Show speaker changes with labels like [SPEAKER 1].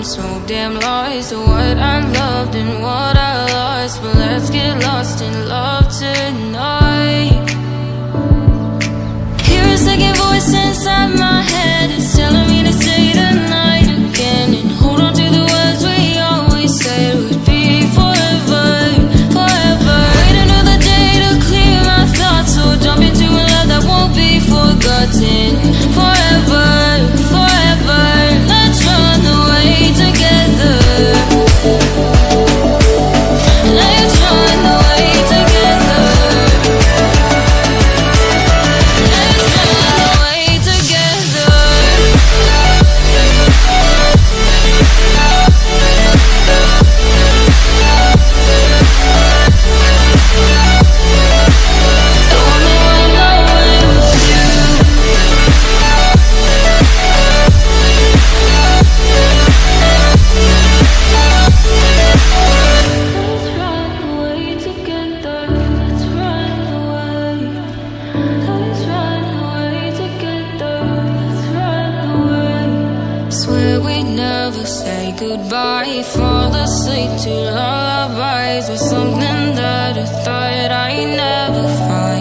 [SPEAKER 1] so damn lost to what I loved and what I lost. But let's get lost in love tonight. Hear a second voice inside my head, it's telling me to say tonight again, and hold on to the words we always said would be forever, forever. Wait another day to clear my thoughts, so jump into a love that won't be forgotten. Forever, forever, let's run away together. Let's run away together. Let's run away together. Don't wanna run away with you. Let's run away together. Let's run away. Let's run away together. Let's run away. Swear we never say goodbye. Fall asleep to lullabies with something that I thought I'd never find.